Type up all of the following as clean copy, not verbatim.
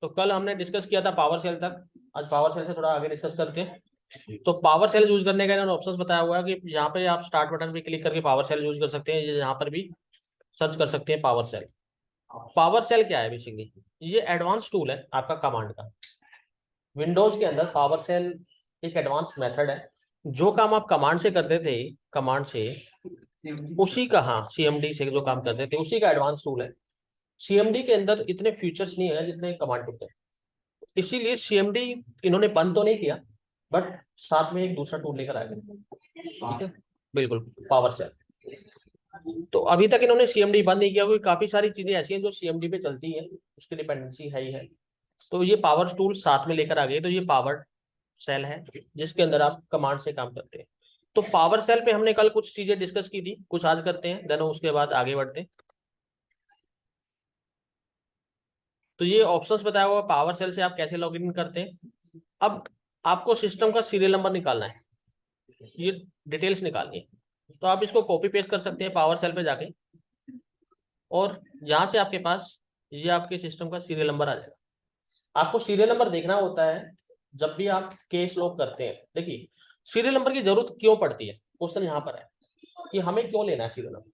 तो कल हमने डिस्कस किया था पावर सेल तक, आज पावर सेल से थोड़ा आगे डिस्कस करते हैं। तो पावर सेल यूज करने का इन्होंने ऑप्शंस बताया हुआ है कि यहाँ पे आप स्टार्ट बटन पे क्लिक करके पावर सेल यूज कर सकते हैं, यहाँ पर भी सर्च कर सकते हैं पावर सेल। पावर सेल क्या है बेसिकली? ये एडवांस टूल है आपका कमांड का। विंडोज के अंदर पावर सेल एक एडवांस मेथड है। जो काम आप कमांड से करते थे, कमांड से उसी का, हाँ सीएमडी से जो काम करते थे उसी का एडवांस टूल है। सीएमडी के अंदर इतने फीचर्स नहीं है जितने कमांड टूल है, इसीलिए सीएमडी इन्होंने बंद तो नहीं किया, बट साथ में एक दूसरा टूल लेकर आ गए। ठीक है, बिल्कुल पावर सेल। तो अभी तक इन्होंने सीएमडी बंद नहीं किया, क्योंकि काफी सारी चीजें ऐसी हैं जो सीएमडी पे चलती है, उसकी डिपेंडेंसी है ही है। तो ये पावर टूल साथ में लेकर आ गए, तो ये पावर सेल है जिसके अंदर आप कमांड से काम करते हैं। तो पावर सेल पे हमने कल कुछ चीजें डिस्कस की थी, कुछ आज करते हैं, देन उसके बाद आगे बढ़ते हैं। तो ये ऑप्शंस बताया हुआ पावर सेल से आप कैसे लॉग इन करते हैं। अब आपको सिस्टम का सीरियल नंबर निकालना है, ये डिटेल्स निकालनी है। तो आप इसको कॉपी पेस्ट कर सकते हैं पावर सेल पे जाके, और यहाँ से आपके पास ये आपके सिस्टम का सीरियल नंबर आ जाएगा। आपको सीरियल नंबर देखना होता है जब भी आप केस लॉग करते हैं। देखिए सीरियल नंबर की जरूरत क्यों पड़ती है, क्वेश्चन यहाँ पर है कि हमें क्यों लेना है सीरियल नंबर।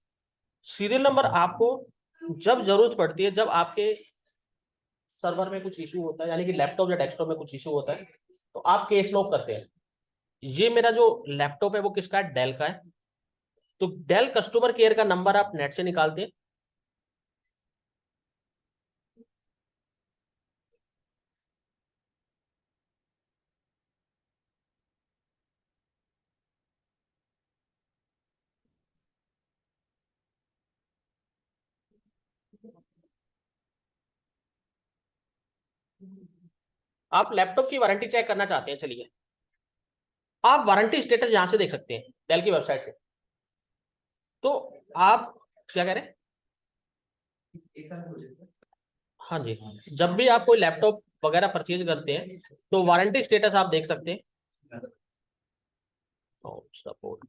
सीरियल नंबर आपको जब जरूरत पड़ती है, जब आपके सर्वर में कुछ इशू होता है, यानी कि लैपटॉप या डेस्कटॉप में कुछ इशू होता है, तो आप केस लॉग करते हैं। ये मेरा जो लैपटॉप है वो किसका है, डेल का है। तो डेल कस्टमर केयर का नंबर आप नेट से निकालते हैं। आप लैपटॉप की वारंटी चेक करना चाहते हैं, चलिए आप वारंटी स्टेटस यहां से देख सकते हैं डेल की वेबसाइट से। तो आप क्या कह रहे हैं? हाँ जी, जब भी आप कोई लैपटॉप वगैरह परचेज करते हैं तो वारंटी स्टेटस आप देख सकते हैं। सपोर्ट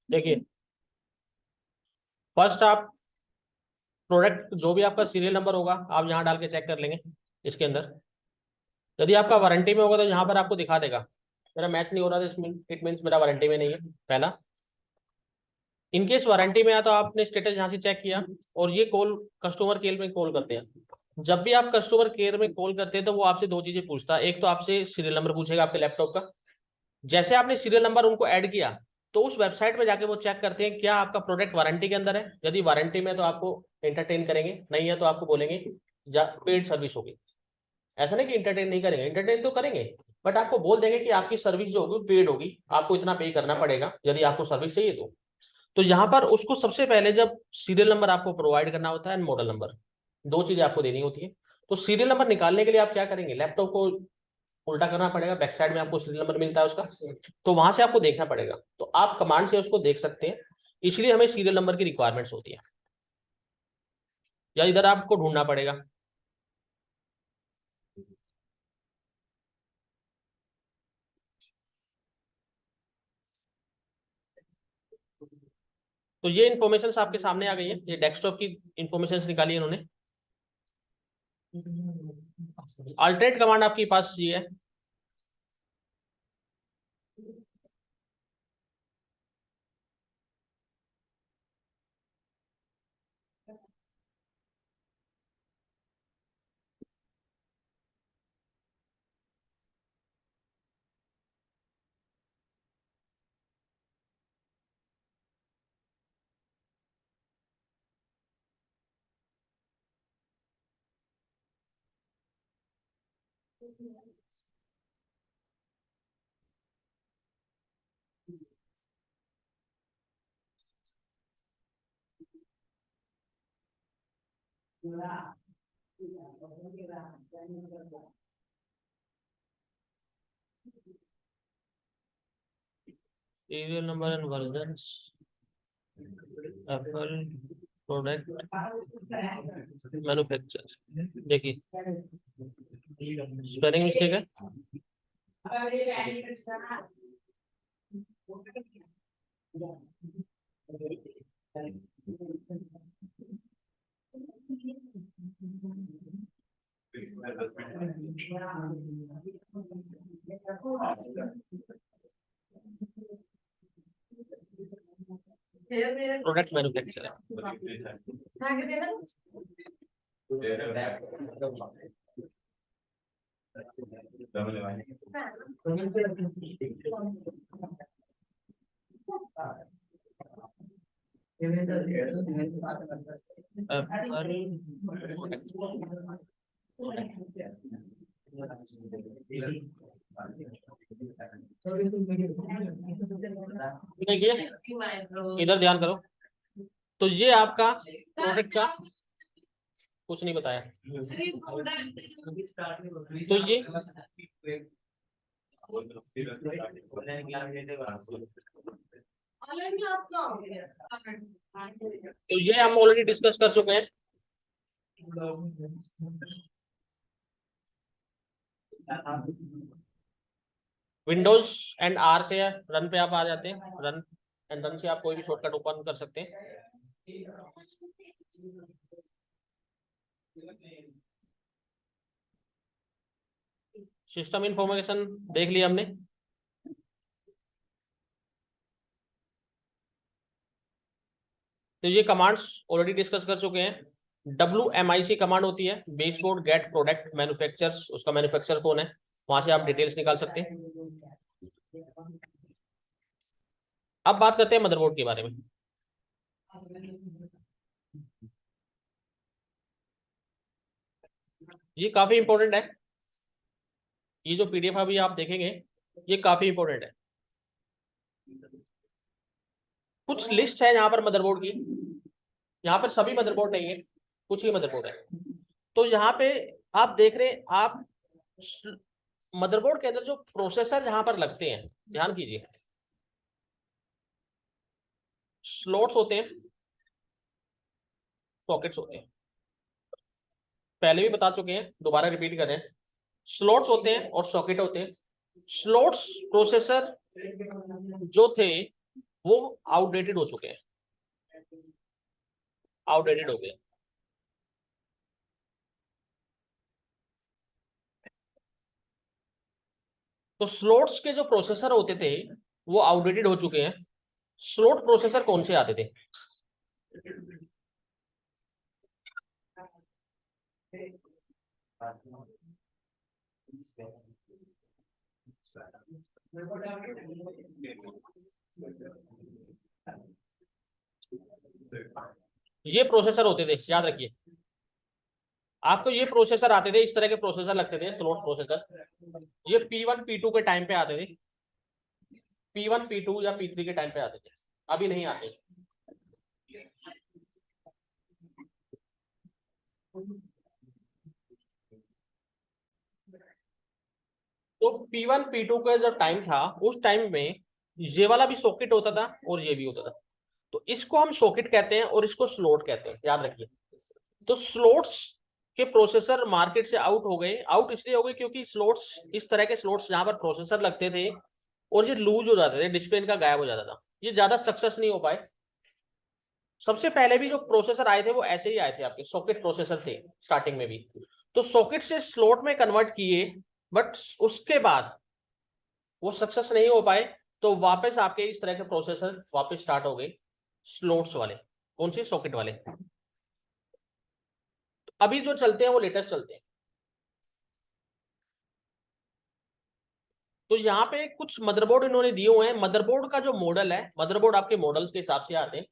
देखिए, फर्स्ट आप प्रोडक्ट जो भी आपका सीरियल नंबर होगा आप यहाँ डाल के चेक कर लेंगे इसके अंदर। यदि आपका वारंटी में होगा तो यहाँ पर आपको दिखा देगा मेरा मैच नहीं हो रहा था, इट मीन्स मेरा वारंटी में नहीं है, पहला। इनकेस वारंटी में आया तो आपने स्टेटस यहाँ से चेक किया, और ये कॉल कस्टमर केयर में कॉल करते हैं। जब भी आप कस्टमर केयर में कॉल करते हैं तो वो आपसे दो चीजें पूछता है। एक तो आपसे सीरियल नंबर पूछेगा आपके लैपटॉप का। जैसे आपने सीरियल नंबर उनको ऐड किया तो उस वेबसाइट पे जाके वो चेक करते हैं क्या आपका प्रोडक्ट वारंटी के अंदर है। यदि वारंटी में तो आपको एंटरटेन करेंगे, नहीं है तो आपको बोलेंगे पेड सर्विस होगी। ऐसा नहीं कि एंटरटेन नहीं करेंगे, एंटरटेन तो करेंगे, बट आपको बोल देंगे कि आपकी सर्विस जो होगी पेड होगी, आपको इतना पे करना पड़ेगा यदि आपको सर्विस चाहिए तो यहाँ पर उसको सबसे पहले जब सीरियल नंबर आपको प्रोवाइड करना होता है, मॉडल नंबर, दो चीजें आपको देनी होती है। तो सीरियल नंबर निकालने के लिए आप क्या करेंगे, लैपटॉप को उल्टा करना पड़ेगा, बैक साइड में आपको सीरियल नंबर मिलता है उसका, तो वहां से आपको देखना पड़ेगा। तो आप कमांड से उसको देख सकते हैं, इसलिए हमें सीरियल नंबर की रिक्वायरमेंट्स होती है, या इधर आपको ढूंढना पड़ेगा। तो ये इन्फॉर्मेशन आपके सामने आ गई है, ये डेस्कटॉप की इन्फॉर्मेशन निकाली है इन्होंने। अल्टरनेट कमांड आपके पास ये है, serial number and versions, Apple product manufacture. देखिए स्पेलिंग मिस्टेक है। प्रोडक्ट मैन्युफैक्चर है। देखिए इधर ध्यान करो, तो ये आपका प्रोडक्ट का कुछ नहीं बताया, तो ये हम ऑलरेडी डिस्कस कर चुके हैं। विंडोज एंड आर से रन पे आप आ जाते हैं, रन एंड रन से आप कोई भी शॉर्टकट ओपन कर सकते हैं। सिस्टम इंफॉर्मेशन देख लिया हमने। तो ये कमांड्स ऑलरेडी डिस्कस कर चुके हैं। WMIC कमांड होती है, base board get product manufacturers, उसका मैन्युफैक्चरर कौन है, वहां से आप डिटेल्स निकाल सकते हैं। अब बात करते हैं मदरबोर्ड के बारे में। ये काफी इंपॉर्टेंट है, ये जो PDF अभी आप देखेंगे ये काफी इंपॉर्टेंट है। कुछ लिस्ट है यहाँ पर मदरबोर्ड की, यहाँ पर सभी मदरबोर्ड नहीं है, कुछ ही मदरबोर्ड है। तो यहाँ पे आप देख रहे हैं, आप मदरबोर्ड के अंदर जो प्रोसेसर यहाँ पर लगते हैं, ध्यान कीजिए, स्लॉट्स होते हैं, सॉकेट्स होते हैं। पहले भी बता चुके हैं, दोबारा रिपीट करें, स्लॉट्स होते हैं और सॉकेट होते हैं। स्लॉट्स प्रोसेसर जो थे वो आउटडेटेड हो चुके हैं, आउटडेटेड हो गए। तो स्लॉट्स के जो प्रोसेसर होते थे वो आउटडेटेड हो चुके हैं। स्लॉट प्रोसेसर कौन से आते थे, ये प्रोसेसर होते थे, याद रखिए। आपको ये प्रोसेसर आते थे, इस तरह के प्रोसेसर लगते थे, स्लॉट प्रोसेसर। ये P1 P2 के टाइम पे आते थे, P1 P2 या P3 के टाइम पे आते थे, अभी नहीं आते। तो P1 P2 का जो टाइम था, उस टाइम में ये वाला भी सॉकेट होता था और ये भी होता था। तो इसको हम सॉकेट कहते हैं और इसको स्लॉट कहते हैं, याद रखिए। तो स्लॉट्स के प्रोसेसर मार्केट से आउट हो गए। आउट इसलिए हो गए क्योंकि स्लॉट्स, इस तरह के स्लॉट्स जहां पर प्रोसेसर लगते थे और ये लूज हो जाते थे, डिस्प्ले इनका गायब हो जाता था, ये ज्यादा सक्सेस नहीं हो पाए। सबसे पहले भी जो प्रोसेसर आए थे वो ऐसे ही आए थे, आपके सॉकेट प्रोसेसर थे स्टार्टिंग में भी। तो सॉकेट से स्लॉट में कन्वर्ट किए, बट उसके बाद वो सक्सेस नहीं हो पाए, तो वापस आपके इस तरह के प्रोसेसर वापस स्टार्ट हो गए, स्लॉट्स वाले। कौन से, सॉकेट वाले। तो अभी जो चलते हैं वो लेटेस्ट चलते हैं। तो यहाँ पे कुछ मदरबोर्ड इन्होंने दिए हुए हैं। मदरबोर्ड का जो मॉडल है, मदरबोर्ड आपके मॉडल्स के हिसाब से आते हैं।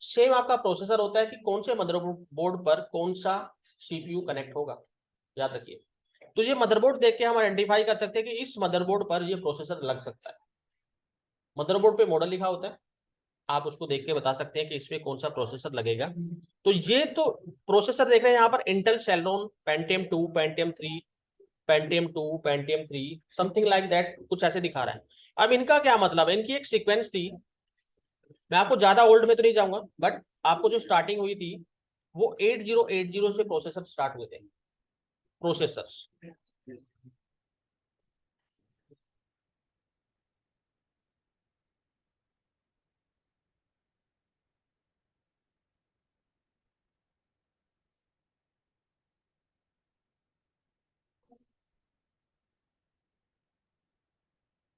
सेम आपका प्रोसेसर होता है कि कौन से मदरबोर्ड पर कौन सा CPU कनेक्ट होगा, याद रखिए। तो ये मदरबोर्ड देख के हम आइडेंटिफाई कर सकते हैं कि इस मदरबोर्ड पर ये प्रोसेसर लग सकता है। मदरबोर्ड पे मॉडल लिखा होता है, आप उसको देख के बता सकते हैं कि इसमें कौन सा प्रोसेसर लगेगा। तो ये तो प्रोसेसर देख रहे हैं यहाँ पर, Intel Celeron Pentium 2, Pentium 3, Pentium 2, Pentium 3, something like that, कुछ ऐसे दिखा रहा है। अब इनका क्या मतलब है, इनकी एक सीक्वेंस थी, मैं आपको ज्यादा ओल्ड में तो नहीं जाऊंगा, बट आपको जो स्टार्टिंग हुई थी वो 8080 से प्रोसेसर स्टार्ट हुए थे, प्रोसेसर्स।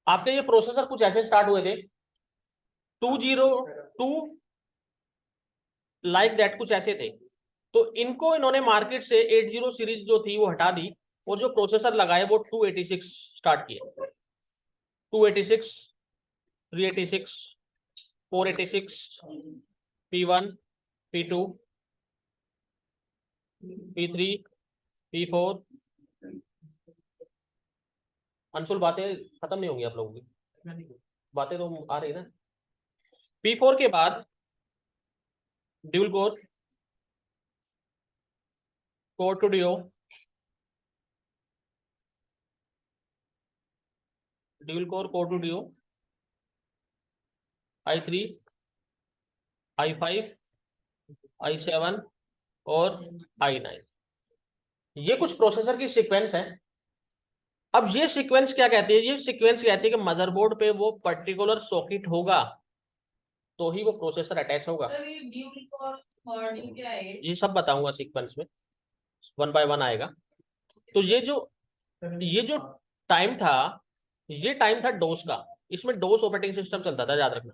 आपके ये प्रोसेसर कुछ ऐसे स्टार्ट हुए थे 202 लाइक दैट, कुछ ऐसे थे। तो इनको इन्होंने मार्केट से 80 सीरीज जो थी वो हटा दी, और जो प्रोसेसर लगाए वो 286 स्टार्ट किए। 286, 386, 486, P1, P2, P3, P4। Anshul, बातें खत्म नहीं होंगी आप लोगों की, बातें तो आ रही है ना। P4 के बाद dual core, core two duo, dual core, core two duo, i3, i5, i7 और i9। ये कुछ प्रोसेसर की सीक्वेंस है। अब ये सीक्वेंस क्या कहती है, ये सीक्वेंस कहती है कि मदरबोर्ड पे वो पर्टिकुलर सॉकेट होगा तो ही वो प्रोसेसर अटैच होगा। ये सब बताऊंगा सीक्वेंस में, वन बाय वन आएगा। तो ये जो टाइम था, ये टाइम था डोस का। इसमें डोस ऑपरेटिंग सिस्टम चलता था, याद रखना।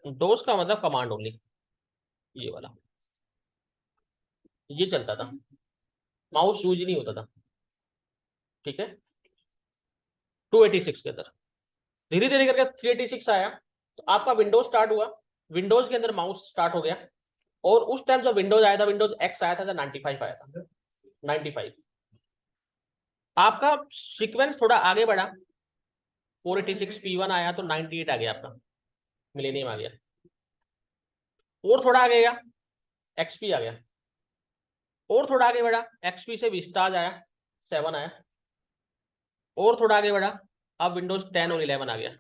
डोस का मतलब कमांड ओनली, ये वाला, ये चलता था, माउस यूज नहीं होता था, ठीक है। 286 के अंदर धीरे धीरे करके 386 आया, तो आपका विंडोज स्टार्ट हुआ, विंडोज के अंदर माउस स्टार्ट हो गया। और उस टाइम जब विंडोज आया था, विंडोज एक्स आया था, जब 95 आया था, 95। आपका सीक्वेंस थोड़ा आगे बढ़ा, 486 P1 आया तो 98 आ गया आपका, मिलेनियम आ गया। और थोड़ा आगे गया, एक्सपी आ गया। और थोड़ा आगे बढ़ा, एक्सपी से विस्टाज आया, 7 आया। और थोड़ा आगे बढ़ा, अब विंडोज 10 और 11 आ गया।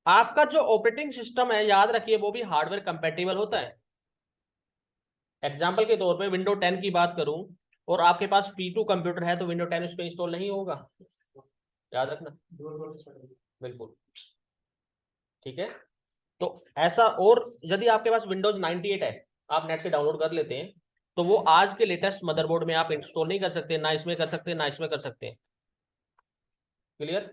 आपका जो ऑपरेटिंग सिस्टम है, याद रखिए, वो भी हार्डवेयर कंपेटिबल होता है। एग्जाम्पल के तौर पे विंडो 10 की बात करूं और आपके पास P2 कंप्यूटर है, तो विंडो 10 उस पर इंस्टॉल नहीं होगा, याद रखना। बिल्कुल, ठीक है। तो ऐसा, और यदि आपके पास विंडोज 98 है, आप नेट से डाउनलोड कर लेते हैं, तो वो आज के लेटेस्ट मदरबोर्ड में आप इंस्टॉल नहीं कर सकते, ना इसमें कर सकते, ना इसमें कर सकते। क्लियर।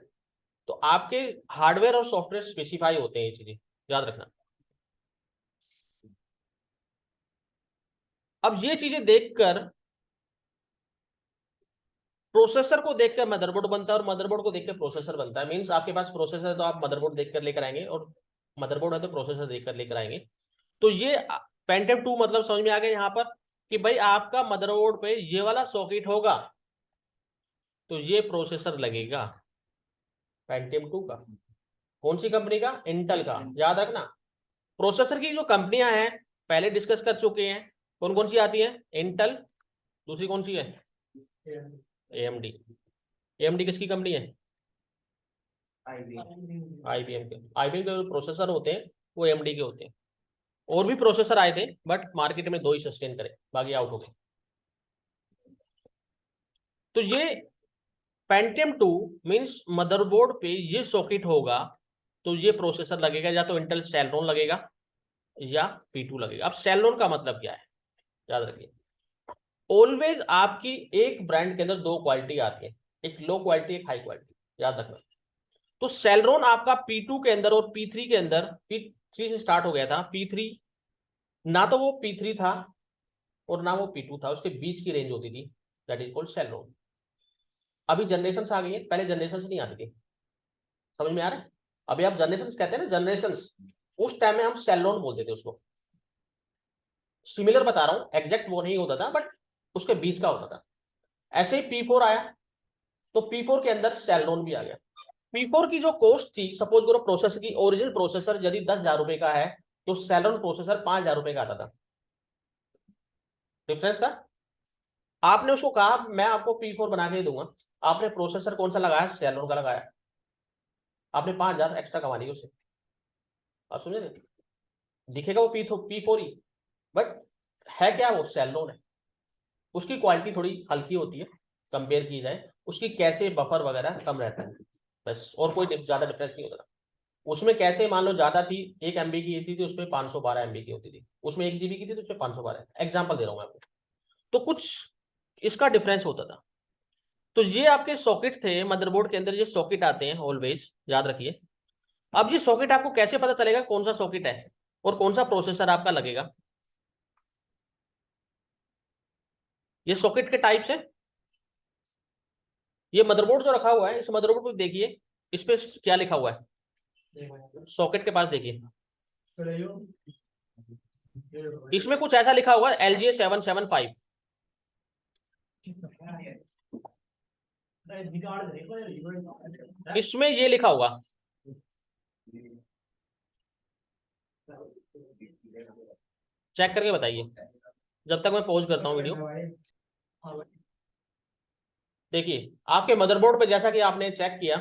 तो आपके हार्डवेयर और सॉफ्टवेयर स्पेसिफाई होते हैं, ये चीजें याद रखना। अब ये चीजें देखकर, प्रोसेसर को देखकर मदरबोर्ड बनता है और मदरबोर्ड को देखकर प्रोसेसर बनता है। मींस आपके पास प्रोसेसर है तो आप मदरबोर्ड देखकर लेकर आएंगे, और मदरबोर्ड है तो प्रोसेसर देखकर लेकर आएंगे। तो ये पेंटियम 2 मतलब समझ में आ गया यहाँ पर, कि भाई आपका मदरबोर्ड पे ये वाला सॉकेट होगा तो ये प्रोसेसर लगेगा पेंटियम 2 का। कौन सी कंपनी का? इंटेल का, याद रखना। प्रोसेसर की जो कंपनियां हैं पहले डिस्कस कर चुके हैं, कौन कौन सी आती है? इंटेल, दूसरी कौन सी है? एएमडी। एएमडी किसकी कंपनी है? आईबीएम के। आईबीएम के जो प्रोसेसर होते हैं वो एएमडी के होते हैं। और भी प्रोसेसर आए थे, बट मार्केट में 2 ही सस्टेन करे, बाकी आउट हो गए। तो ये पेंटियम 2 मींस मदरबोर्ड पे ये सॉकेट होगा तो ये प्रोसेसर लगेगा, या तो इंटेल सेलेरॉन लगेगा या P2 लगेगा। अब सेलेरॉन का मतलब क्या है, याद रखिए। ऑलवेज आपकी एक ब्रांड के अंदर 2 क्वालिटी आती है, एक लो क्वालिटी, एक हाई क्वालिटी, याद रखना। तो सेलेरॉन आपका P2 के अंदर और P3 के अंदर, P3 से स्टार्ट हो गया था, P3 ना तो वो P3 था और ना वो P2 था, उसके बीच की रेंज होती थी, दैट इज कॉल्ड सेलेरॉन। अभी जनरेशन आ गई है, पहले जनरेशन नहीं आती थी, समझ में आ रहा है? अभी आप जनरेशन कहते हैं ना, जनरेशन, उस टाइम में हम सेलेरॉन बोलते थे उसको। सिमिलर बता रहा हूँ, एग्जैक्ट वो नहीं होता था बट उसके बीच का होता था। ऐसे ही P4 आया तो P4 के अंदर सेलोन भी आ गया। P4 की जो कॉस्ट थी, सपोज करो प्रोसेसर की, ओरिजिनल प्रोसेसर यदि 10,000 रुपए का है तो सेलोन प्रोसेसर 5,000 रुपए का आता था। डिफरेंस था। आपने उसको कहा मैं आपको P4 बना के दूंगा, आपने प्रोसेसर कौन सा लगाया, सेलोन का लगाया, आपने 5,000 एक्स्ट्रा कमा ली उससे। आप समझे नहीं? दिखेगा वो P4 ही, बट है क्या, वो सेलोन है। उसकी क्वालिटी थोड़ी हल्की होती है कंपेयर की जाए, उसकी कैसे बफर वगैरह कम रहता है, बस, और कोई ज्यादा डिफरेंस नहीं होता। उसमें कैसे मान लो ज्यादा थी, 1 MB की थी उसमें 512 MB की होती थी, उसमें 1 GB की थी तो उसमें 512, एग्जाम्पल दे रहा हूँ मैं आपको। तो कुछ इसका डिफरेंस होता था। तो ये आपके सॉकेट थे मदरबोर्ड के अंदर, ये सॉकेट आते हैं ऑलवेज, याद रखिए। अब ये सॉकेट आपको कैसे पता चलेगा कौन सा सॉकेट है और कौन सा प्रोसेसर आपका लगेगा? ये सॉकेट के टाइप्स है। ये मदरबोर्ड जो रखा हुआ है, इस मदरबोर्ड को देखिए, इस पे क्या लिखा हुआ है, सॉकेट के पास देखिए, इसमें कुछ ऐसा लिखा हुआ है LJ775। इसमें ये लिखा हुआ, चेक करके बताइए जब तक मैं पॉज करता हूँ वीडियो। देखिए आपके मदरबोर्ड पे जैसा कि आपने चेक किया,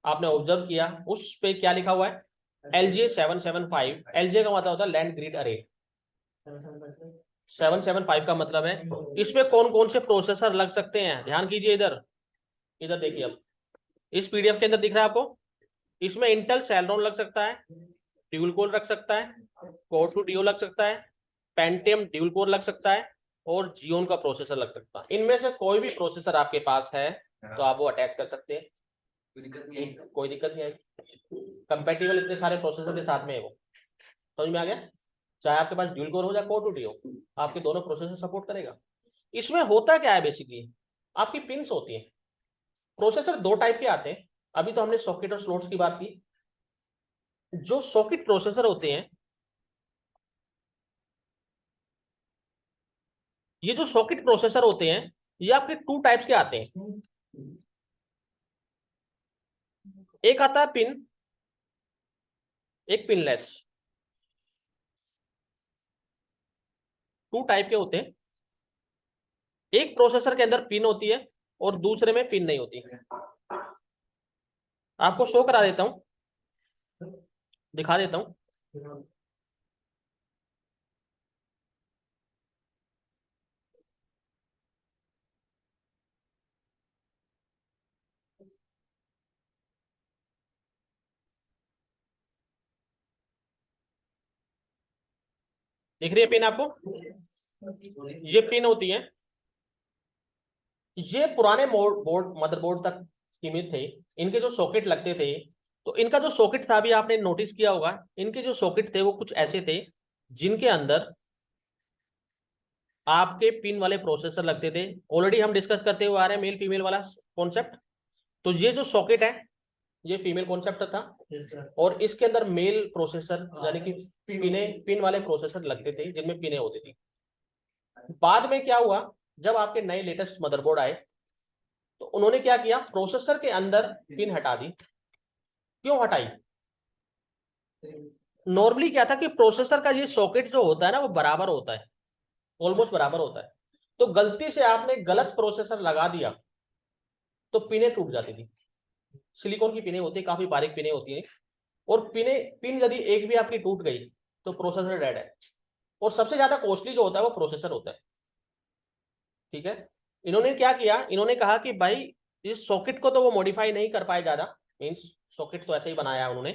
आपने ऑब्जर्व किया, उस पे क्या लिखा हुआ है, LJ775। LJ का मतलब होता है लैंड ग्रिड अरे। 775 का मतलब है इसमें कौन कौन से प्रोसेसर लग सकते हैं, ध्यान कीजिए इधर, इधर देखिए। अब इस PDF के अंदर दिख रहा है आपको, इसमें इंटेल सेलेरॉन लग सकता है, ड्यूल कोर लग सकता है, कोर 2 डियो लग सकता है, पेंटियम ड्यूल कोर लग सकता है, और जियोन का प्रोसेसर लग सकता है। इनमें से कोई भी प्रोसेसर आपके पास है तो आप वो अटैच कर सकते हैं, कोई दिक्कत नहीं आएगी। कंपेटिबल इतने सारे प्रोसेसर के साथ में है वो, समझ में आ गया? चाहे आपके पास ड्यूल कोर हो या कोर 2 डियो, आपके दोनों प्रोसेसर सपोर्ट करेगा। इसमें होता क्या है बेसिकली, आपकी पिंस होती है। प्रोसेसर दो टाइप के आते हैं, अभी तो हमने सॉकेट और स्लॉट्स की बात की। जो सॉकेट प्रोसेसर होते हैं, ये जो सॉकेट प्रोसेसर होते हैं, ये आपके 2 टाइप्स के आते हैं। एक आता है पिन, एक पिनलेस। 2 टाइप के होते हैं, एक प्रोसेसर के अंदर पिन होती है और दूसरे में पिन नहीं होती। आपको शो करा देता हूं, दिखा देता हूं। दिख रही है पिन आपको? ये पिन होती है, ये पुराने बोर्ड मदरबोर्ड तक सीमित थे। इनके जो सॉकेट लगते थे, तो इनका जो सॉकेट था, अभी आपने नोटिस किया होगा, इनके जो सॉकेट थे वो कुछ ऐसे थे जिनके अंदर आपके पिन वाले प्रोसेसर लगते थे। ऑलरेडी हम डिस्कस करते हुए आ रहे हैं मेल फीमेल वाला कॉन्सेप्ट। तो ये जो सॉकेट है ये फीमेल कॉन्सेप्ट था, और इसके अंदर मेल प्रोसेसर यानी कि पिन वाले प्रोसेसर लगते थे जिनमें पिने होती थी। बाद में क्या हुआ, जब आपके नए लेटेस्ट मदरबोर्ड आए तो उन्होंने क्या किया, प्रोसेसर के अंदर पिन हटा दी। क्यों हटाई? नॉर्मली क्या था कि प्रोसेसर का ये सॉकेट जो होता है ना वो बराबर होता है, ऑलमोस्ट बराबर होता है। तो गलती से आपने गलत प्रोसेसर लगा दिया तो पिने टूट जाती थी। सिलिकॉन की पिने होती है, काफी बारीक पिने होती है, और पिन यदि एक भी आपकी टूट गई तो प्रोसेसर डेड है। और सबसे ज्यादा कॉस्टली जो होता है वो प्रोसेसर होता है। ठीक है, इन्होंने क्या किया, इन्होंने कहा कि भाई इस सॉकेट को तो वो मॉडिफाई नहीं कर पाए ज्यादा, मीन्स सॉकेट तो ऐसे ही बनाया उन्होंने,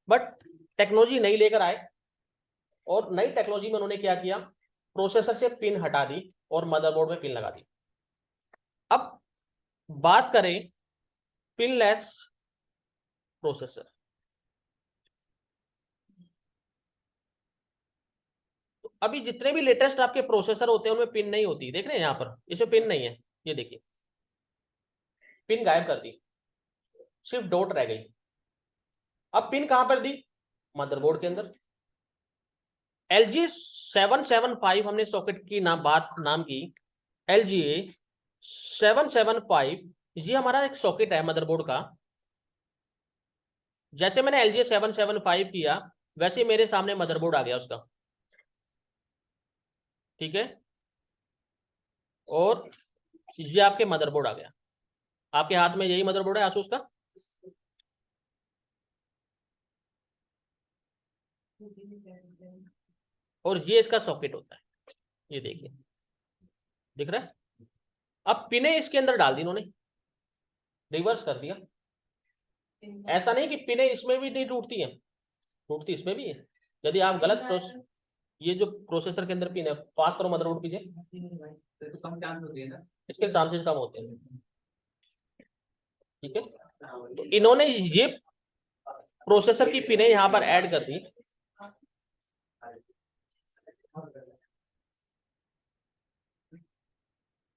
बट टेक्नोलॉजी नई लेकर आए, और नई टेक्नोलॉजी में उन्होंने क्या किया, प्रोसेसर से पिन हटा दी और मदरबोर्ड में पिन लगा दी। अब बात करें पिनलेस प्रोसेसर, तो अभी जितने भी लेटेस्ट आपके प्रोसेसर होते हैं उनमें पिन नहीं होती, देख रहे हैं यहाँ पर, इसमें पिन नहीं है, ये देखिए पिन गायब कर दी, सिर्फ डॉट रह गई। अब पिन कहां पर दी, मदरबोर्ड के अंदर। LGA 775 हमने सॉकेट की नाम की LGA 775, ये हमारा एक सॉकेट है मदरबोर्ड का। जैसे मैंने LGA 775 किया वैसे मेरे सामने मदरबोर्ड आ गया उसका, ठीक है। और ये आपके मदरबोर्ड आ गया, आपके हाथ में यही मदरबोर्ड है आसूस का। और ये इसका सॉकेट होता है, ये देखिए दिख रहा है। अब पिने इसके अंदर डाल दी इन्होंने, रिवर्स कर दिया। ऐसा नहीं कि पिने इसमें भी नहीं टूटती है, टूटती इसमें भी है। यदि आप गलत ये जो प्रोसेसर के अंदर पिन है, पास करो मदरबोर्ड पीछे, तो कम चांस होते हैं ना, इसके चांसेस कम होते हैं, ठीक है। तो इन्होंने ये प्रोसेसर की पिने यहां पर ऐड कर दी।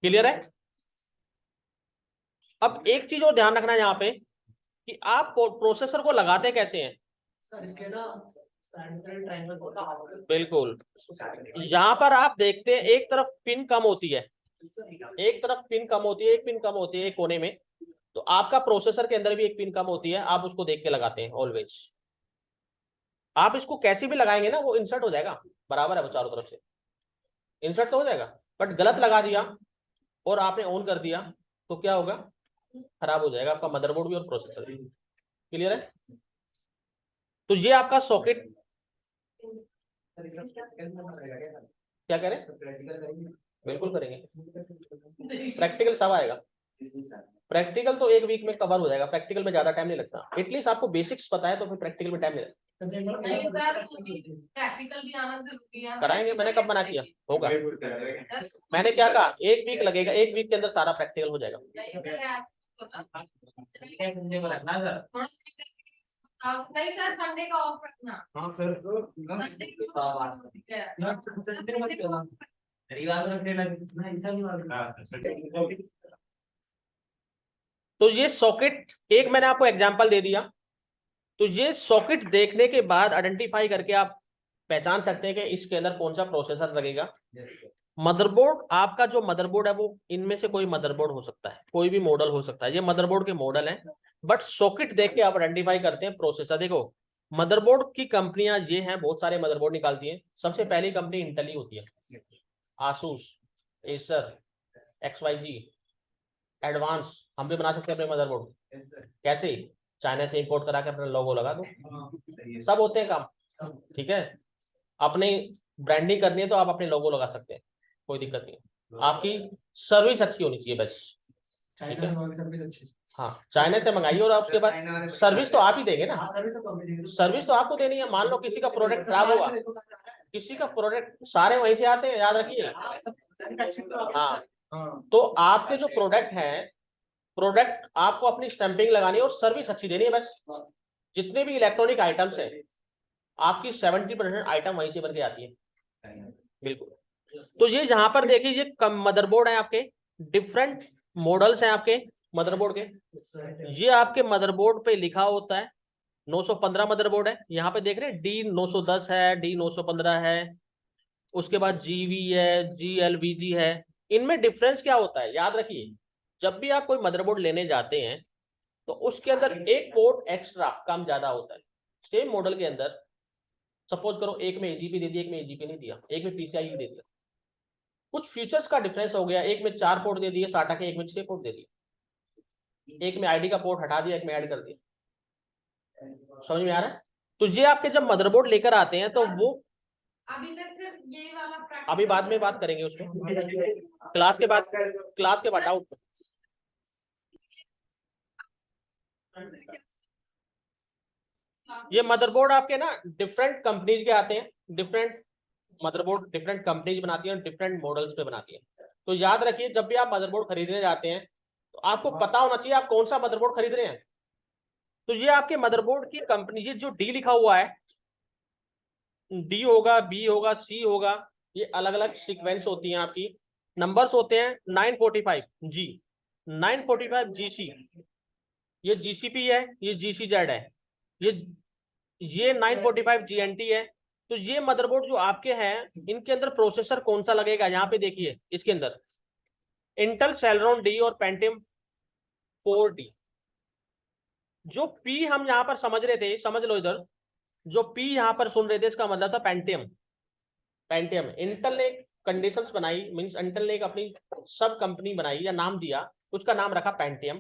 क्लियर है। अब एक चीज और ध्यान रखना है यहाँ पे कि आप प्रोसेसर को लगाते कैसे हैं। सर इसके ना बिल्कुल, यहाँ पर आप देखते हैं एक तरफ पिन कम होती है, एक तरफ पिन कम होती है, एक पिन कम होती है एक कोने में। तो आपका प्रोसेसर के अंदर भी एक पिन कम होती है, आप उसको देख के लगाते हैं ऑलवेज। आप इसको कैसे भी लगाएंगे ना वो इंसर्ट हो जाएगा, बराबर है वो चारों तरफ से इंसर्ट तो हो जाएगा। बट गलत लगा दिया और आपने ऑन कर दिया तो क्या होगा, खराब हो जाएगा आपका मदरबोर्ड भी और प्रोसेसर भी। क्लियर है। तो ये आपका सॉकेट, क्या कह रहे हैं, बिल्कुल करेंगे, प्रैक्टिकल सब आएगा। प्रैक्टिकल तो एक वीक में कवर हो जाएगा, प्रैक्टिकल में ज्यादा टाइम नहीं लगता। एटलीस्ट आपको बेसिक्स पता है तो फिर प्रैक्टिकल में टाइम नहीं लगता। प्रैक्टिकल भी आना जरूरी है। कराएंगे, मैंने कब मना किया, होगा। मैंने क्या कहा, एक वीक लगेगा, एक वीक के अंदर सारा प्रैक्टिकल हो जाएगा। नहीं सर, संडे का ऑफ रखना। हाँ सर, तो ये सॉकेट एक मैंने आपको एग्जांपल दे दिया। तो ये सॉकेट देखने के बाद आइडेंटिफाई करके आप पहचान सकते हैं कि इसके अंदर कौन सा प्रोसेसर लगेगा। मदरबोर्ड, आपका जो मदरबोर्ड है वो इनमें से कोई मदरबोर्ड हो सकता है, कोई भी मॉडल हो सकता है, ये मदरबोर्ड के मॉडल हैं। बट सॉकेट देख के आप आइडेंटिफाई करते हैं प्रोसेसर। देखो मदरबोर्ड की कंपनियां ये हैं, बहुत सारे मदरबोर्ड निकालती हैं। सबसे पहली कंपनी इंटेल ही होती है, आसूस, एसर, XYZ, एडवांस। हम भी बना सकते हैं अपने मदरबोर्ड, कैसे, चाइना से इंपोर्ट करा के अपना लोगो लगा दो, सब होते हैं काम, ठीक है। अपनी ब्रांडिंग करनी है तो आप अपने लोगो लगा सकते हैं, कोई दिक्कत नहीं। आपकी सर्विस अच्छी होनी चाहिए बस, ठीक है। हाँ, चाइना से मंगाइए और उसके बाद सर्विस तो आप ही देंगे ना, सर्विस तो आपको देनी है। मान लो किसी का प्रोडक्ट खराब होगा, किसी का प्रोडक्ट, सारे वहीं से आते हैं, याद रखिए। हाँ, तो आपके जो प्रोडक्ट हैं, प्रोडक्ट आपको अपनी स्टैंपिंग लगानी है और सर्विस अच्छी देनी है बस। जितने भी इलेक्ट्रॉनिक आइटम्स हैं आपकी 70% आइटम वहीं से बन के आती है, बिल्कुल। तो ये जहां पर देखिए ये मदरबोर्ड है आपके, डिफरेंट मॉडल्स हैं आपके मदरबोर्ड के। ये आपके मदरबोर्ड पे लिखा होता है 915 मदरबोर्ड है, यहाँ पे देख रहे हैं D910 है, D915 है, उसके बाद GV है, GLVG है। इनमें डिफरेंस क्या होता है, याद रखिए। जब भी आप कोई मदरबोर्ड लेने जाते हैं तो उसके अंदर एक पोर्ट एक्स्ट्रा कम ज्यादा होता है। सेम मॉडल के अंदर सपोज करो एक में AGP दे दिया, एक में AGP नहीं दिया, एक में PCIe दे दिया, कुछ फीचर्स का डिफरेंस हो गया। एक में 4 पोर्ट दे दिए SATA के, एक में 6 पोर्ट दे दिए, एक में ID का पोर्ट हटा दिया, एक में ऐड कर दिया। समझ में आ रहा है। तो ये आपके जब मदरबोर्ड लेकर आते हैं तो वो अभी तक सिर्फ ये वाला, अभी बाद में बात करेंगे उसमें, क्लास के बाद डाउट। ये मदरबोर्ड आपके ना डिफरेंट कंपनीज के आते हैं, डिफरेंट मदरबोर्ड डिफरेंट कंपनीज बनाती हैं, डिफरेंट मॉडल्स पे बनाती हैं। तो याद रखिए जब भी आप मदरबोर्ड खरीदने जाते हैं तो आपको पता होना चाहिए आप कौन सा मदरबोर्ड खरीद रहे हैं। तो ये आपके मदरबोर्ड की कंपनी, ये जो D लिखा हुआ है, D होगा, B होगा, C होगा, ये अलग अलग सीक्वेंस होती हैं आपकी, नंबर्स होते हैं। 945G, 945GC, ये GCP है, ये GCZ है, ये 945GNT है, तो ये मदरबोर्ड जो आपके हैं इनके अंदर प्रोसेसर कौन सा लगेगा, यहाँ पे देखिए इसके अंदर इंटेल सेलेरॉन डी और पेंटियम 4D। जो पी हम यहाँ पर समझ रहे थे, समझ लो इधर, जो पी यहाँ पर सुन रहे थे इसका मतलब था पेंटियम। पेंटियम इंटेल ने कंडीशंस बनाई, मींस इंटेल ने एक अपनी सब कंपनी बनाई या नाम दिया, उसका नाम रखा पेंटियम।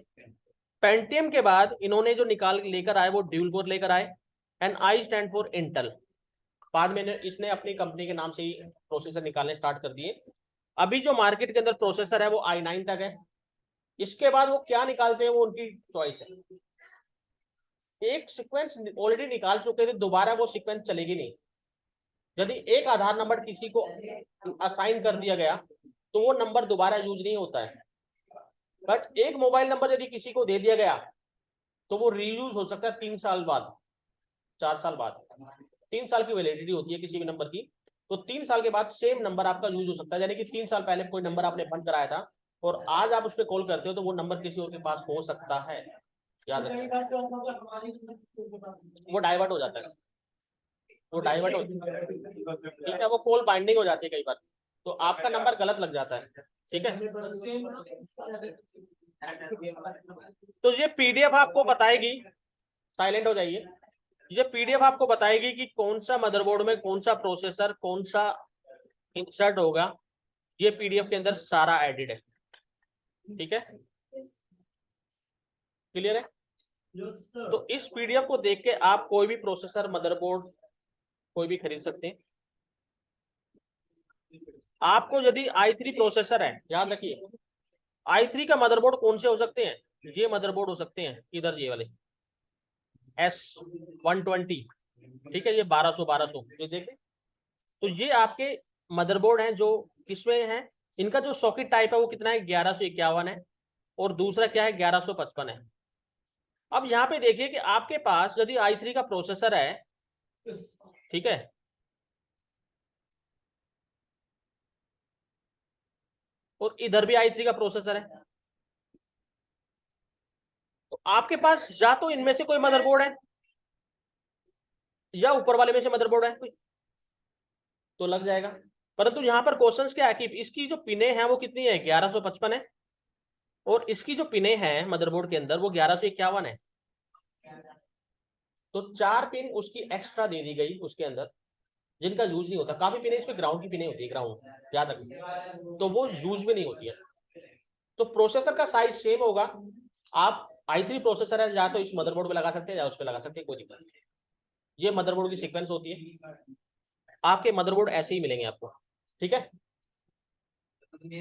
पेंटियम के बाद इन्होंने जो निकाल लेकर आए वो ड्यूल कोर लेकर आए, and I stand for Intel. बाद में इसने अपनी कंपनी के नाम से ही प्रोसेसर निकालने स्टार्ट कर दिए। अभी जो मार्केट के अंदर प्रोसेसर है वो i9 तक है। इसके बाद वो क्या निकालते हैं वो उनकी चॉइस है। एक सीक्वेंस ऑलरेडी निकाल चुके थे, दोबारा वो सीक्वेंस चलेगी नहीं। यदि एक आधार नंबर किसी को असाइन कर दिया गया तो वो नंबर दोबारा यूज नहीं होता है। बट एक मोबाइल नंबर यदि किसी को दे दिया गया तो वो रीयूज हो सकता है 3 साल बाद, 4 साल बाद। 3 साल की वैलिडिटी होती है किसी भी नंबर की, तो 3 साल के बाद सेम नंबर आपका यूज हो सकता है। यानी कि 3 साल पहले कोई नंबर आपने बंद कराया था और आज आप उस पर कॉल करते हो तो वो नंबर किसी और के पास हो सकता है। याद रखिए, वो डाइवर्ट हो जाता है, वो डाइवर्ट हो, ठीक है, वो कॉल बाइंडिंग हो जाती है कई बार, तो आपका नंबर गलत लग जाता है। ठीक है, तो ये पीडीएफ आपको बताएगी, साइलेंट हो जाइए, ये पीडीएफ आपको बताएगी कि कौन सा मदरबोर्ड में कौन सा प्रोसेसर कौन सा इंसर्ट होगा। ये पीडीएफ के अंदर सारा एडिड है। ठीक है, क्लियर है? तो इस पीडीएफ को देख के आप कोई भी प्रोसेसर मदरबोर्ड कोई भी खरीद सकते हैं। आपको यदि i3 प्रोसेसर है, याद रखिए i3 का मदरबोर्ड कौन से हो सकते हैं, ये मदरबोर्ड हो सकते हैं, इधर ये वाले S120। ठीक है, ये 1200 ये देखें, तो ये आपके मदरबोर्ड हैं जो किसमें हैं। इनका जो सॉकेट टाइप है वो कितना है, 1151 है, और दूसरा क्या है 1155 है। अब यहाँ पे देखिए कि आपके पास यदि i3 का प्रोसेसर है, ठीक है, और इधर भी i3 का प्रोसेसर है, तो आपके पास या तो इनमें से कोई मदरबोर्ड है या ऊपर वाले में से मदरबोर्ड है कोई, तो लग जाएगा। परंतु यहाँ पर क्वेश्चंस क्या है कि इसकी जो पिने हैं वो कितनी है, 1155 है, और इसकी जो पिने हैं मदरबोर्ड के अंदर वो 1151 है। तो 4 पिन उसकी एक्स्ट्रा दे दी गई उसके अंदर, जिनका यूज नहीं होता। काफी पिने इसमें ग्राउंड की पिने होती है, ग्राउंड, याद रखिए, तो वो यूज भी नहीं होती है। तो प्रोसेसर का साइज सेम होगा। आप i3 प्रोसेसर है, या तो इस मदरबोर्ड पे लगा सकते हैं या उस पे लगा सकते हैं, कोई दिक्कत नहीं। ये मदरबोर्ड की सीक्वेंस होती है, आपके मदरबोर्ड ऐसे ही मिलेंगे आपको। ठीक है।